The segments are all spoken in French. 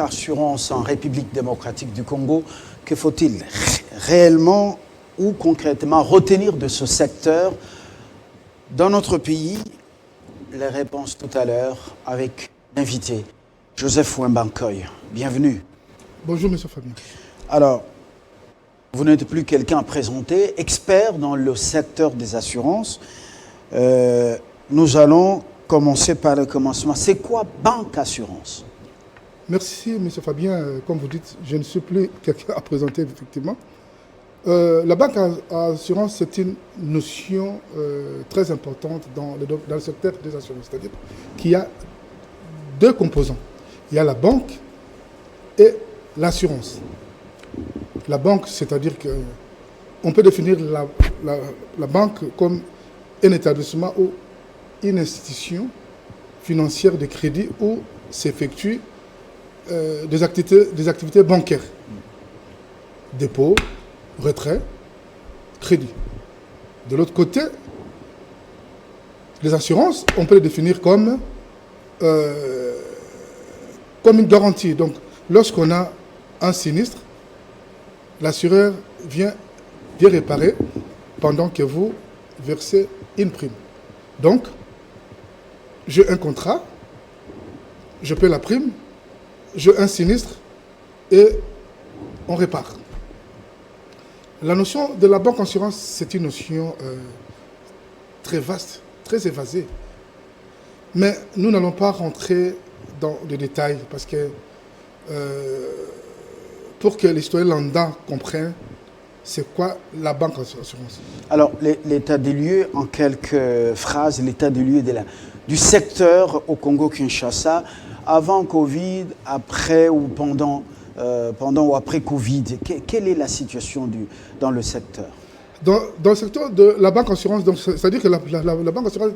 assurance en République démocratique du Congo, que faut-il réellement ou concrètement retenir de ce secteur dans notre pays? Les réponses tout à l'heure avec l'invité, Joseph Wembankoy. Bienvenue. Bonjour, M. Fabien. Alors, vous n'êtes plus quelqu'un à présenter, expert dans le secteur des assurances. Nous allons commencer par le commencement. C'est quoi banque assurance? Merci, M. Fabien. Comme vous dites, je ne suis plus quelqu'un à présenter, effectivement. La banque à assurance, c'est une notion très importante dans le secteur des assurances. C'est-à-dire qu'il y a deux composants. Il y a la banque et l'assurance. La banque, c'est-à-dire qu'on peut définir la banque comme un établissement ou une institution financière de crédit où s'effectuent des activités bancaires. Dépôt, retrait, crédit. De l'autre côté, les assurances, on peut les définir comme une garantie. Donc, lorsqu'on a un sinistre, l'assureur vient réparer pendant que vous versez une prime. Donc, j'ai un contrat, je paie la prime, j'ai un sinistre et on répare. La notion de la banque assurance, c'est une notion très vaste, très évasée. Mais nous n'allons pas rentrer dans les détails parce que pour que les citoyens lambda comprennent c'est quoi la banque assurance. Alors, l'état des lieux, en quelques phrases, l'état des lieux du secteur au Congo-Kinshasa, avant Covid, après ou pendant ou après Covid, quelle est la situation dans le secteur? Dans le secteur de la banque assurance, c'est-à-dire que la banque assurance,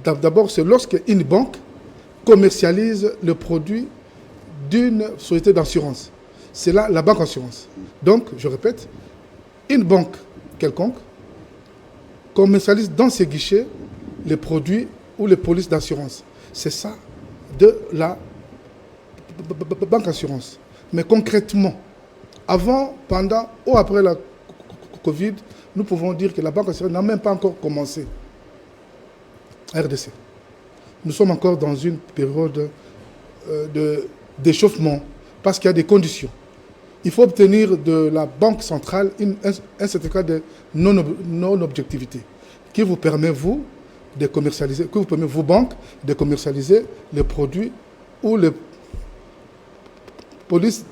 d'abord, c'est lorsque une banque commercialise le produit d'une société d'assurance. C'est là la banque assurance. Donc, je répète, une banque quelconque commercialise dans ses guichets les produits ou les polices d'assurance. C'est ça de la banque assurance. Mais concrètement, avant, pendant ou après la Covid, nous pouvons dire que la banque assurance n'a même pas encore commencé. RDC. Nous sommes encore dans une période d'échauffement parce qu'il y a des conditions. Il faut obtenir de la Banque centrale un certificat de non-objectivité qui vous permet, vous, de commercialiser, qui vous permet, vos banques, de commercialiser les produits ou les polices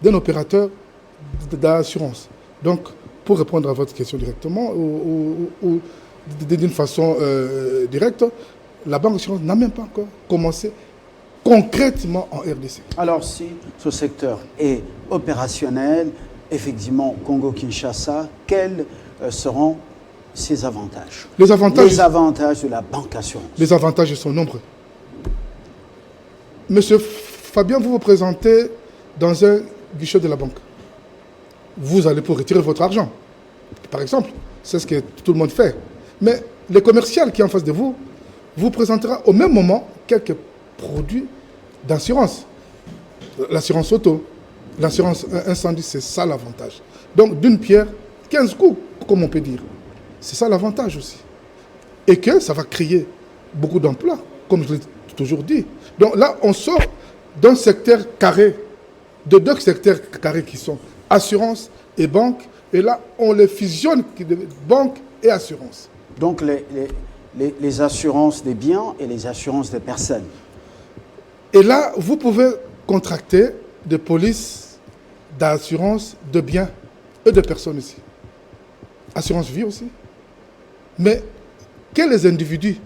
d'un opérateur d'assurance. Donc, pour répondre à votre question directement ou d'une façon directe, la banque d'assurance n'a même pas encore commencé concrètement en RDC. Alors, si ce secteur est opérationnel, effectivement, Congo-Kinshasa, quels seront ses avantages? Les avantages de la banque assurance. Les avantages sont nombreux. Monsieur Fabien, vous vous présentez dans un guichet de la banque. Vous allez pour retirer votre argent, par exemple. C'est ce que tout le monde fait. Mais le commercial qui est en face de vous vous présentera au même moment quelques produits d'assurance. L'assurance auto, l'assurance incendie, c'est ça l'avantage. Donc, d'une pierre, 15 coups, comme on peut dire. C'est ça l'avantage aussi. Et que ça va créer beaucoup d'emplois, comme je l'ai toujours dit. Donc là, on sort d'un secteur carré, de deux secteurs carrés qui sont assurance et banque. Et là, on les fusionne, banque et assurance. Donc, les assurances des biens et les assurances des personnes. Et là, vous pouvez contracter des polices d'assurance de biens et de personnes aussi. Assurance vie aussi. Mais que les individus,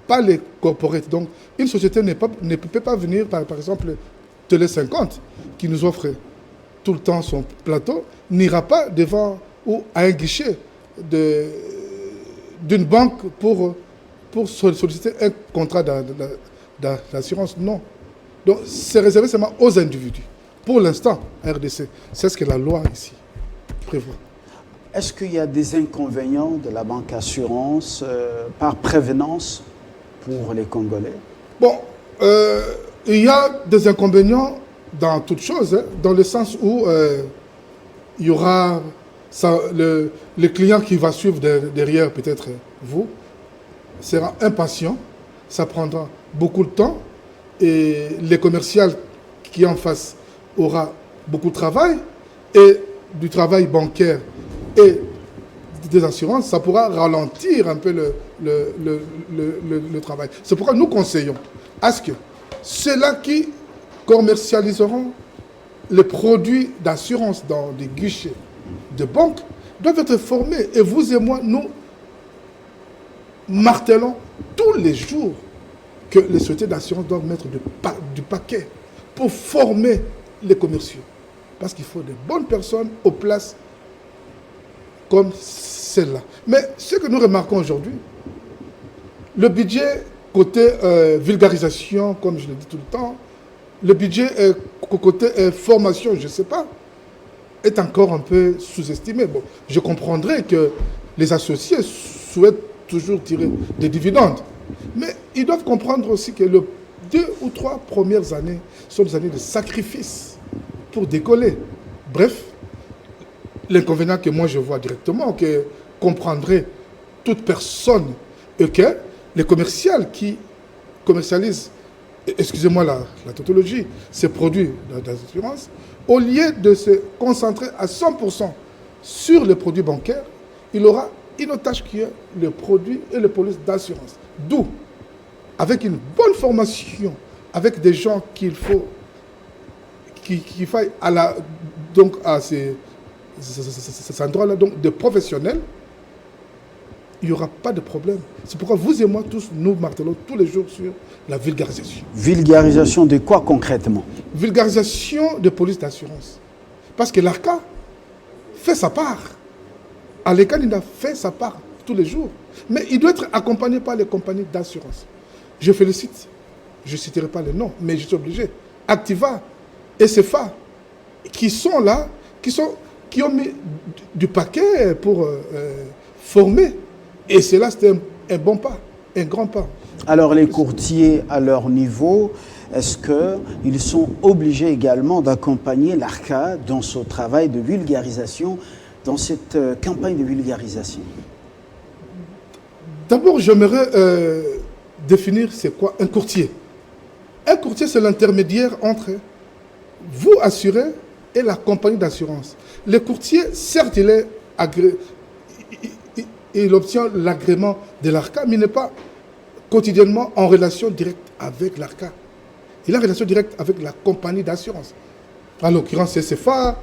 pas les corporates. Donc, une société ne peut pas venir, par exemple, Télé 50, qui nous offre tout le temps son plateau, n'ira pas devant ou à un guichet d'une banque pour solliciter un contrat d'assurance. Non. Donc, c'est réservé seulement aux individus. Pour l'instant, RDC, c'est ce que la loi ici prévoit. Est-ce qu'il y a des inconvénients de la banque assurance par prévenance pour les Congolais? Bon, il y a des inconvénients dans toute chose, hein, dans le sens où il y aura le client qui va suivre derrière, peut-être vous, sera impatient, ça prendra beaucoup de temps, et les commerciaux qui en face aura beaucoup de travail, et du travail bancaire et des assurances, ça pourra ralentir un peu le travail. C'est pourquoi nous conseillons à ce que ceux-là qui commercialiseront les produits d'assurance dans des guichets de banque doivent être formés. Et vous et moi, nous martelons tous les jours que les sociétés d'assurance doivent mettre du paquet pour former les commerciaux. Parce qu'il faut de bonnes personnes aux places comme celle-là. Mais ce que nous remarquons aujourd'hui, le budget côté vulgarisation, comme je le dis tout le temps, le budget côté formation, je ne sais pas, est encore un peu sous-estimé. Bon, je comprendrais que les associés souhaitent toujours tirer des dividendes. Mais ils doivent comprendre aussi que les 2 ou 3 premières années sont des années de sacrifice pour décoller. Bref, l'inconvénient que moi je vois directement, que comprendrait toute personne, est que les commerciaux qui commercialisent, excusez-moi la tautologie, ces produits d'assurance, au lieu de se concentrer à 100% sur les produits bancaires, il aura une autre tâche qui est les produits et les polices d'assurance. D'où, avec une bonne formation, avec des gens qu'il faut, qu'il faille à ces endroits-là, donc des professionnels, il n'y aura pas de problème. C'est pourquoi vous et moi tous, nous martelons tous les jours sur la vulgarisation. Vulgarisation de quoi concrètement? Vulgarisation de police d'assurance. Parce que l'ARCA fait sa part. Alekan, il a fait sa part tous les jours. Mais il doit être accompagné par les compagnies d'assurance. Je félicite, je ne citerai pas les noms, mais je suis obligé. Activa et CFA, qui sont là, qui ont mis du paquet pour former. Et cela, c'était un bon pas, un grand pas. Alors les courtiers à leur niveau, est-ce qu'ils sont obligés également d'accompagner l'ARCA dans ce travail de vulgarisation, dans cette campagne de vulgarisation? D'abord, j'aimerais définir c'est quoi un courtier. Un courtier, c'est l'intermédiaire entre vous assurez et la compagnie d'assurance. Le courtier, certes, il obtient l'agrément de l'ARCA, mais il n'est pas quotidiennement en relation directe avec l'ARCA. Il est en relation directe avec la compagnie d'assurance. En l'occurrence, c'est CFA,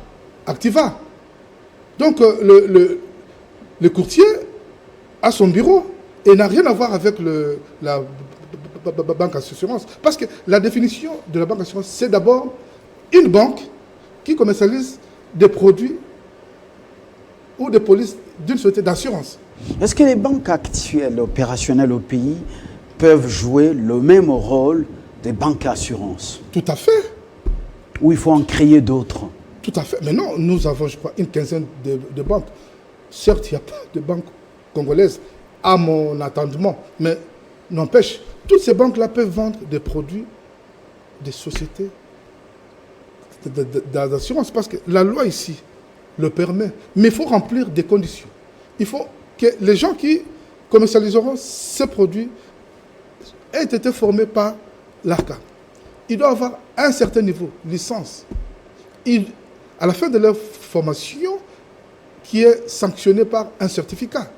Activa. Donc, le courtier a son bureau et n'a rien à voir avec la banque d'assurance. Parce que la définition de la banque d'assurance, c'est d'abord une banque qui commercialise des produits ou des polices d'une société d'assurance. Est-ce que les banques actuelles opérationnelles au pays peuvent jouer le même rôle des banques d'assurance? Tout à fait. Ou il faut en créer d'autres? Tout à fait. Mais non, nous avons, je crois, une quinzaine de banques. Certes, il n'y a pas de banque congolaise à mon attendement, mais n'empêche, toutes ces banques-là peuvent vendre des produits des sociétés d'assurance parce que la loi ici le permet. Mais il faut remplir des conditions. Il faut que les gens qui commercialiseront ces produits aient été formés par l'ARCA. Ils doivent avoir un certain niveau, licence. À la fin de leur formation, qui est sanctionnée par un certificat.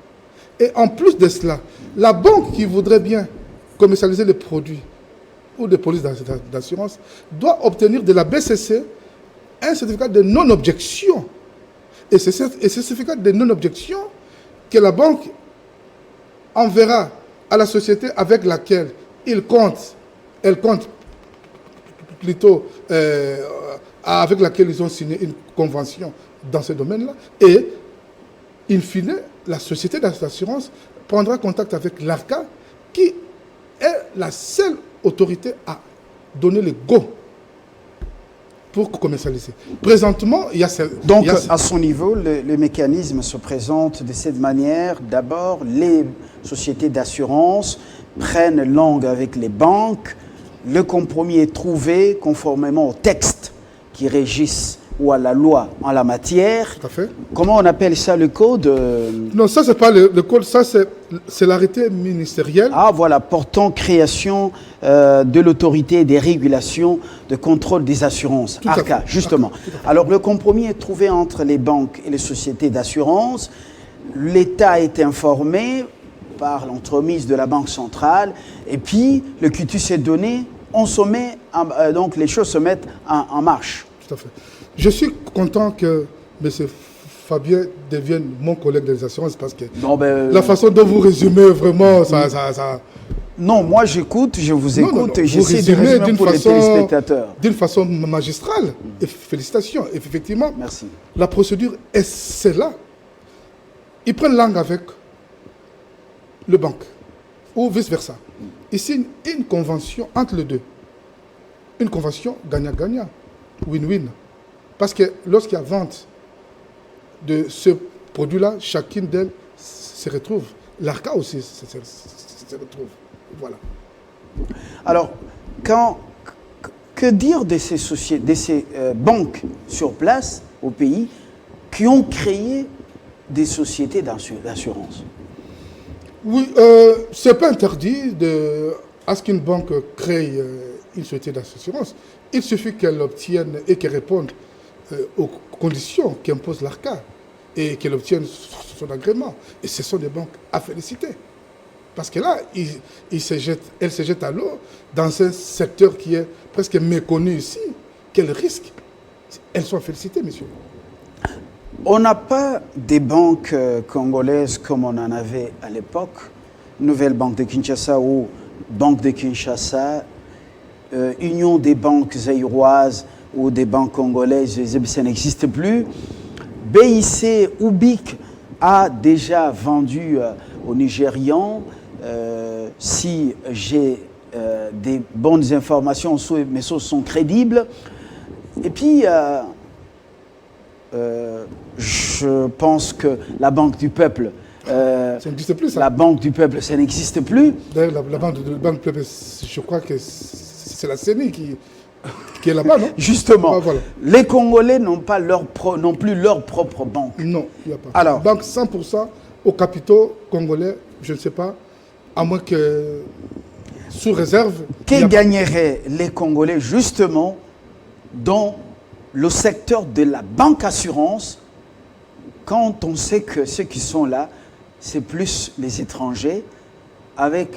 Et en plus de cela, la banque qui voudrait bien commercialiser les produits ou des polices d'assurance doit obtenir de la BCC un certificat de non-objection. Et ce certificat de non-objection que la banque enverra à la société avec laquelle elle compte plutôt avec laquelle ils ont signé une convention dans ce domaine-là. Et, in fine, la société d'assurance prendra contact avec l'ARCA qui est la seule autorité à donner le go pour commercialiser. Présentement, il y a... Donc, à son niveau, le mécanisme se présente de cette manière. D'abord, les sociétés d'assurance prennent langue avec les banques. Le compromis est trouvé conformément au texte qui régissent ou à la loi en la matière. Tout à fait. Comment on appelle ça, le code Non, ça, c'est pas le code, ça, c'est l'arrêté ministériel. Ah, voilà, portant création de l'autorité des régulations de contrôle des assurances, Tout à ARCA, fait. justement. Tout à fait. Alors, le compromis est trouvé entre les banques et les sociétés d'assurance. L'État est informé par l'entremise de la Banque centrale, et puis le quitus est donné, donc les choses se mettent en marche. Tout à fait. Je suis content que M. Fabien devienne mon collègue des assurances parce que Non, la façon dont vous résumez vraiment, ça... Non, moi j'écoute, je vous Non, écoute, non, et vous j'essaie de résumez résumer pour les téléspectateurs. d'une façon magistrale. Et félicitations. Et effectivement, Merci. la procédure est celle-là. Ils prennent langue avec le banque ou vice-versa. Ils signent une convention entre les deux. Une convention gagnant-gagnant, win-win. Parce que lorsqu'il y a vente de ce produit-là, chacune d'elles se retrouve. L'ARCA aussi se retrouve. Voilà. Alors, que dire de ces sociétés, de ces banques sur place au pays qui ont créé des sociétés d'assurance? Oui, ce n'est pas interdit à ce qu'une banque crée une société d'assurance. Il suffit qu'elle obtienne et qu'elle réponde aux conditions qu'impose l'ARCA et qu'elle obtienne son agrément. Et ce sont des banques à féliciter. Parce que là, elle se jette à l'eau dans un secteur qui est presque méconnu ici. Quel risque? Elles sont félicitées, messieurs. On n'a pas des banques congolaises comme on en avait à l'époque. Nouvelle Banque de Kinshasa ou Banque de Kinshasa, Union des banques zaïroises ou des banques congolaises, ça n'existe plus. BIC ou BIC a déjà vendu aux Nigérians. Si j'ai des bonnes informations, mes sources sont crédibles. Et puis, je pense que la Banque du Peuple, ça n'existe plus, ça. La Banque du Peuple, ça n'existe plus. D'ailleurs, la Banque du Peuple, je crois que c'est la CENI qui est là-bas, non? Justement, Ah, voilà. les Congolais n'ont plus leur propre banque. Non, il n'y a pas. Alors, banque 100% aux capitaux congolais, je ne sais pas, à moins que sous réserve. Que gagneraient les Congolais justement dans le secteur de la banque assurance quand on sait que ceux qui sont là, c'est plus les étrangers, avec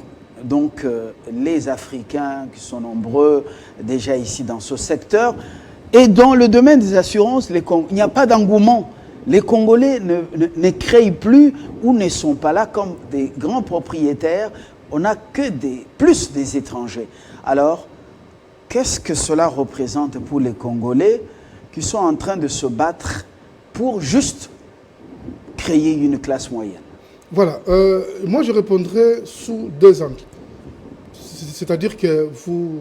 donc les Africains qui sont nombreux déjà ici dans ce secteur. Et dans le domaine des assurances, il n'y a pas d'engouement. Les Congolais ne créent plus ou ne sont pas là comme des grands propriétaires. On n'a que plus des étrangers. Alors, qu'est-ce que cela représente pour les Congolais qui sont en train de se battre pour juste créer une classe moyenne? Voilà. Moi, je répondrai sous deux angles. C'est-à-dire que vous,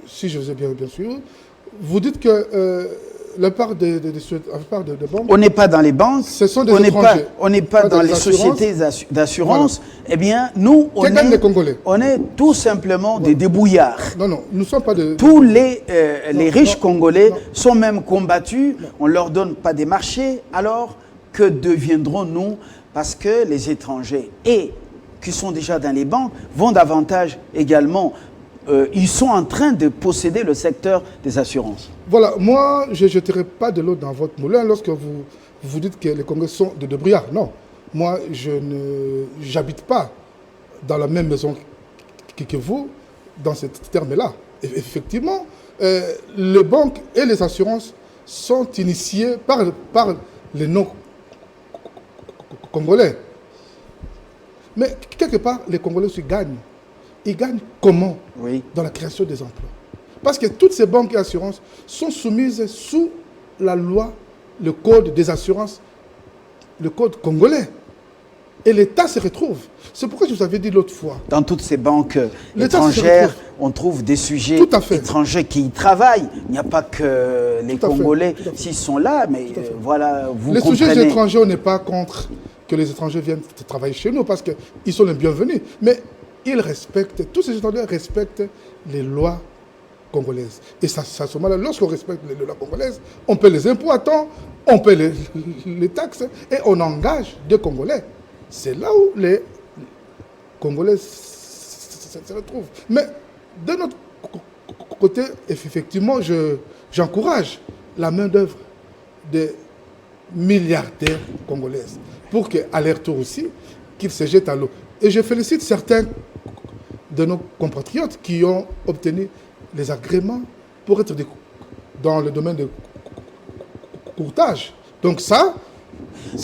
si je vous ai bien sûr, vous dites que la part de banques... On n'est pas dans les banques, ce sont des étrangers. On n'est pas dans les sociétés d'assurance. Voilà. Eh bien, nous, on est tout simplement des débrouillards. Non, non, nous ne sommes pas de... Tous les riches Congolais sont même combattus. On ne leur donne pas des marchés. Alors, que deviendrons-nous? Parce que les étrangers qui sont déjà dans les banques vont davantage également... ils sont en train de posséder le secteur des assurances. Voilà, moi, je ne jetterai pas de l'eau dans votre moulin lorsque vous dites que les Congolais sont de débrouillards. Non, moi, je n'habite pas dans la même maison que vous, dans ce terme-là. Effectivement, les banques et les assurances sont initiées par les non-Congolais. Mais quelque part, les Congolais se gagnent. Ils gagnent comment? Oui. Dans la création des emplois. Parce que toutes ces banques et assurances sont soumises sous la loi, le code des assurances, le code congolais. Et l'État se retrouve. C'est pourquoi je vous avais dit l'autre fois. Dans toutes ces banques étrangères, on trouve des sujets étrangers qui y travaillent. Il n'y a pas que les Congolais s'ils sont là, mais voilà, vous comprenez. Les sujets étrangers, on n'est pas contre que les étrangers viennent travailler chez nous parce qu'ils sont les bienvenus. Mais ils respectent, tous ces étrangers respectent les lois congolaise. Et ça à ce moment-là, lorsqu'on respecte les lois congolaises, on paie les impôts à temps, on paie les taxes et on engage des Congolais. C'est là où les Congolais se retrouvent. Mais de notre côté, effectivement, j'encourage la main-d'œuvre des milliardaires congolaises pour qu'à leur tour aussi, qu'ils se jettent à l'eau. Et je félicite certains de nos compatriotes qui ont obtenu les agréments pour être dans le domaine de courtage. Donc ça,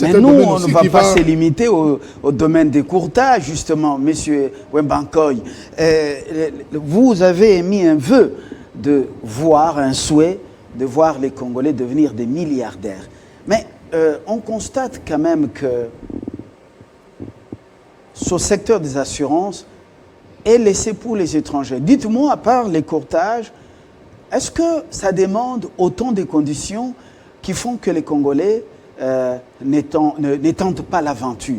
mais nous, on ne va pas se limiter au domaine des courtages, justement, M. Wembankoy. Vous avez émis un vœu de voir, un souhait de voir les Congolais devenir des milliardaires. Mais on constate quand même que ce secteur des assurances est laissé pour les étrangers. Dites-moi, à part les courtages, est-ce que ça demande autant de conditions qui font que les Congolais n'étendent pas l'aventure?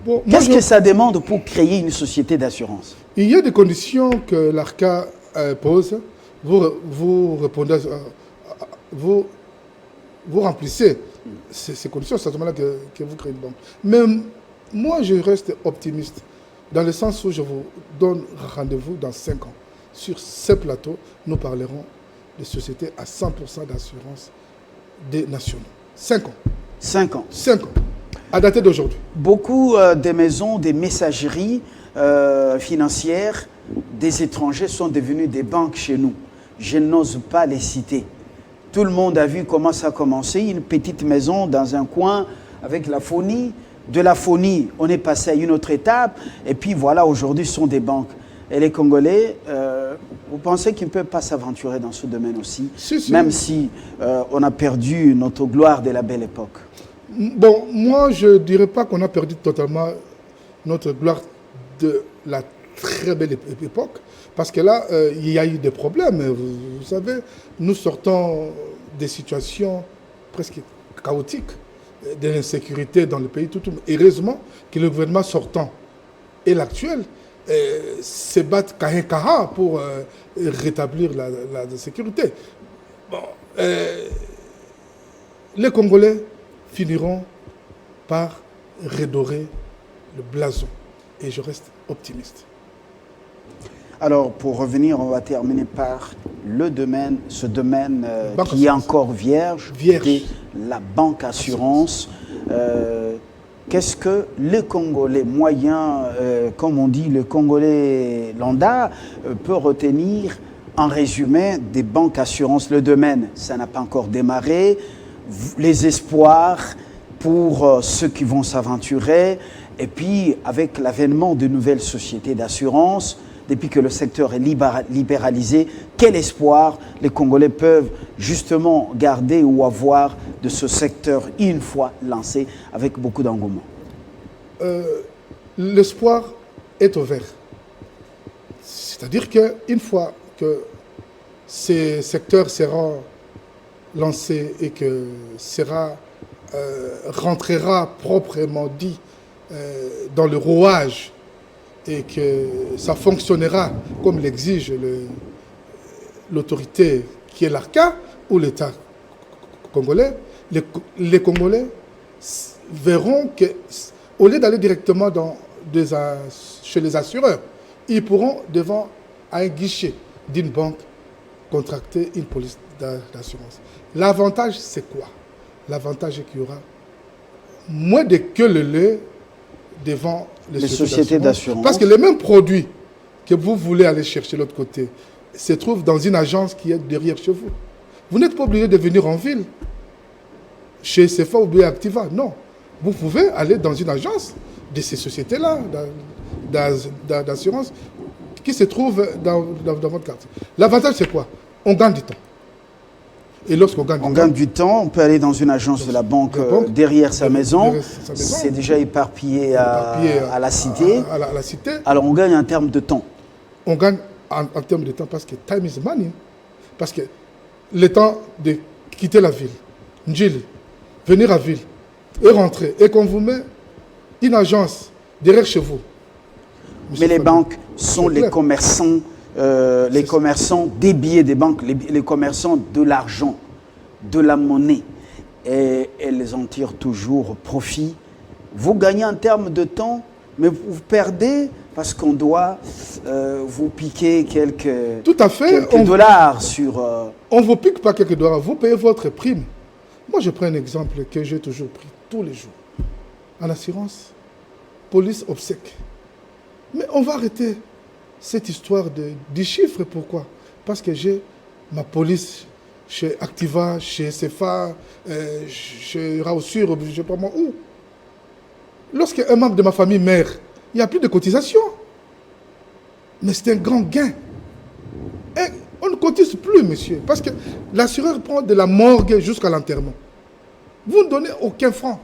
Bon, qu'est-ce que ça demande pour créer une société d'assurance? Il y a des conditions que l'ARCA pose. Vous répondez, vous remplissez ces conditions, c'est à ce moment-là que vous créez une banque. Mais moi, je reste optimiste, dans le sens où je vous donne rendez-vous dans 5 ans. Sur ce plateau, nous parlerons de sociétés à 100% d'assurance des nationaux. 5 ans. 5 ans. 5 ans. À dater d'aujourd'hui. Beaucoup des maisons, des messageries financières des étrangers sont devenues des banques chez nous. Je n'ose pas les citer. Tout le monde a vu comment ça a commencé. Une petite maison dans un coin avec la phonie. De la phonie, on est passé à une autre étape. Et puis voilà, aujourd'hui, ce sont des banques. Et les Congolais, vous pensez qu'ils ne peuvent pas s'aventurer dans ce domaine aussi, si. Même si on a perdu notre gloire de la belle époque? Bon, moi, je ne dirais pas qu'on a perdu totalement notre gloire de la très belle époque, parce que là, il y a eu des problèmes. Vous savez, nous sortons des situations presque chaotiques, de l'insécurité dans le pays. Heureusement que le gouvernement sortant et l'actuel se battent kahin pour rétablir la sécurité. Bon, les Congolais finiront par redorer le blason. Et je reste optimiste. Alors, pour revenir, on va terminer par ce domaine qui est encore vierge. La banque assurance. Qu'est-ce que le Congolais moyen, comme on dit, le Congolais lambda, peut retenir en résumé des banques assurances? Le domaine, ça n'a pas encore démarré. Les espoirs pour ceux qui vont s'aventurer. Et puis, avec l'avènement de nouvelles sociétés d'assurance, depuis que le secteur est libéralisé, quel espoir les Congolais peuvent justement garder ou avoir de ce secteur une fois lancé avec beaucoup d'engouement? L'espoir est ouvert. C'est-à-dire qu'une fois que ces secteurs seront lancés et que rentrera proprement dit dans le rouage et que ça fonctionnera comme l'exige l'autorité qui est l'ARCA ou l'État congolais, les Congolais verront qu'au lieu d'aller directement chez les assureurs, ils pourront devant un guichet d'une banque contracter une police d'assurance. L'avantage, c'est quoi? L'avantage est qu'il y aura moins de queue leu devant les sociétés d'assurance. Parce que les mêmes produits que vous voulez aller chercher de l'autre côté se trouvent dans une agence qui est derrière chez vous. Vous n'êtes pas obligé de venir en ville, chez CFA ou bien Activa. Non. Vous pouvez aller dans une agence de ces sociétés-là d'assurance qui se trouvent dans votre quartier. L'avantage, c'est quoi? On gagne du temps. Et lorsqu'on gagne du temps, on peut aller dans une agence de la banque derrière sa maison. C'est déjà éparpillé à la cité. À la cité. Alors on gagne en termes de temps. On gagne en termes de temps parce que time is money. Parce que le temps de quitter la ville, Ndjili, venir à ville et rentrer, et qu'on vous met une agence derrière chez vous. Mais les banques sont les commerçants les commerçants des billets des banques, les commerçants de l'argent, de la monnaie. Et elles en tirent toujours profit. Vous gagnez en termes de temps, mais vous perdez parce qu'on doit vous piquer quelques, Tout à fait. quelques dollars sur... On ne vous pique pas quelques dollars, vous payez votre prime. Moi, je prends un exemple que j'ai toujours pris tous les jours. En assurance, police, obsèques. Mais on va arrêter cette histoire des chiffres. Pourquoi? Parce que j'ai ma police chez Activa, chez CFA, chez Raossure, je ne sais pas moi où. Lorsqu'un membre de ma famille meurt, il n'y a plus de cotisation. Mais c'est un grand gain. Et on ne cotise plus, monsieur, parce que l'assureur prend de la morgue jusqu'à l'enterrement. Vous ne donnez aucun franc.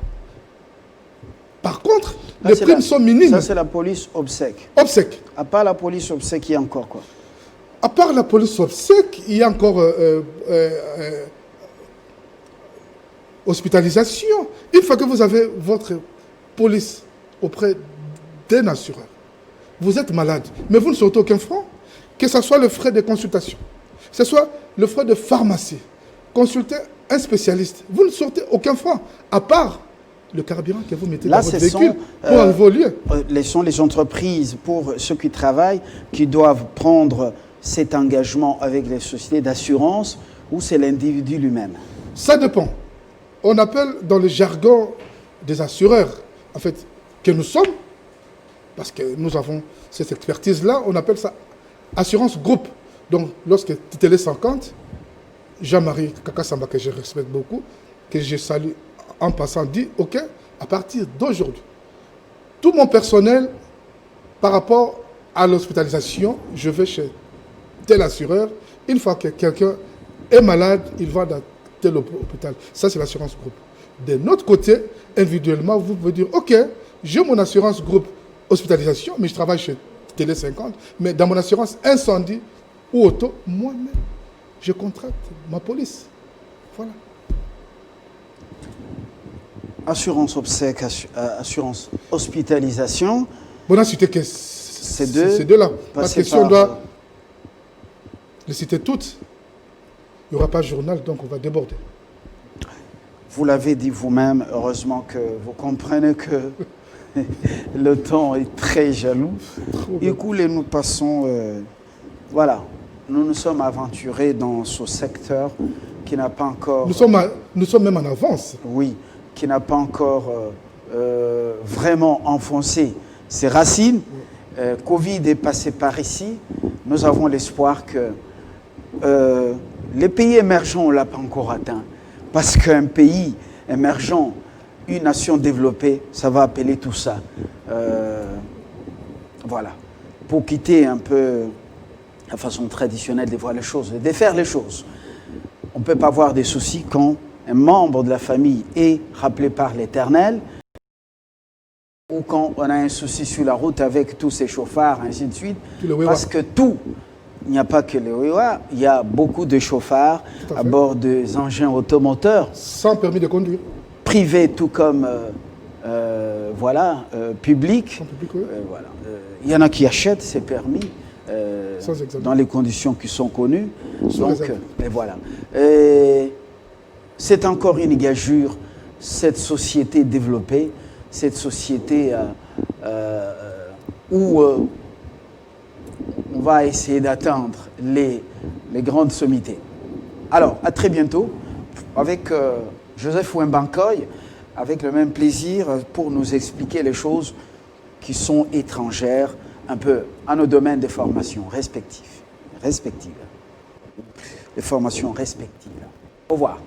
Par contre, les primes sont minimes. Ça, c'est la police obsèque. Obsèque. À part la police obsèque, il y a encore quoi? À part la police obsèque, il y a encore hospitalisation. Une fois que vous avez votre police auprès d'un assureur, vous êtes malade, mais vous ne sortez aucun franc, que ce soit le frais de consultation, que ce soit le frais de pharmacie, consulter un spécialiste, vous ne sortez aucun franc, à part le carburant que vous mettez dans votre véhicule pour arriver au lieu. Ce sont les entreprises, pour ceux qui travaillent, qui doivent prendre cet engagement avec les sociétés d'assurance, ou c'est l'individu lui-même? Ça dépend. On appelle dans le jargon des assureurs, en fait, que nous sommes, parce que nous avons cette expertise-là, on appelle ça assurance groupe. Donc, lorsque Télé 50, Jean-Marie Kakasamba, que je respecte beaucoup, que je salue en passant, dit, OK, à partir d'aujourd'hui, tout mon personnel, par rapport à l'hospitalisation, je vais chez tel assureur. Une fois que quelqu'un est malade, il va dans tel hôpital. Ça, c'est l'assurance groupe. De notre côté, individuellement, vous pouvez dire, OK, j'ai mon assurance groupe hospitalisation, mais je travaille chez Télé 50, mais dans mon assurance incendie ou auto, moi-même, je contracte ma police. Voilà. Assurance obsèque, assurance hospitalisation. On a cité que ces deux-là. Parce que si on doit les citer toutes, il n'y aura pas de journal, donc on va déborder. Vous l'avez dit vous-même, heureusement que vous comprenez que le temps est très jaloux. Écoutez, nous passons... voilà, nous nous sommes aventurés dans ce secteur qui n'a pas encore... Nous sommes même en avance. Oui, qui n'a pas encore vraiment enfoncé ses racines. Covid est passé par ici. Nous avons l'espoir que les pays émergents, on ne l'a pas encore atteint. Parce qu'un pays émergent, une nation développée, ça va appeler tout ça. Voilà. Pour quitter un peu la façon traditionnelle de voir les choses, de faire les choses. On ne peut pas avoir des soucis quand un membre de la famille est rappelé par l'Éternel, ou quand on a un souci sur la route avec tous ces chauffards, ainsi de suite. Parce que tout, il n'y a pas que les WEWA, il y a beaucoup de chauffards à bord des engins automoteurs. Sans permis de conduire. Privés, tout comme publics. Oui. Voilà. Il y en a qui achètent ces permis dans les conditions qui sont connues. Donc, et voilà. C'est encore une gageure, cette société développée, cette société où on va essayer d'atteindre les grandes sommités. Alors, à très bientôt avec Joseph Ouembankoy, avec le même plaisir pour nous expliquer les choses qui sont étrangères un peu à nos domaines de formation respectifs. Les formations respectives. Au revoir.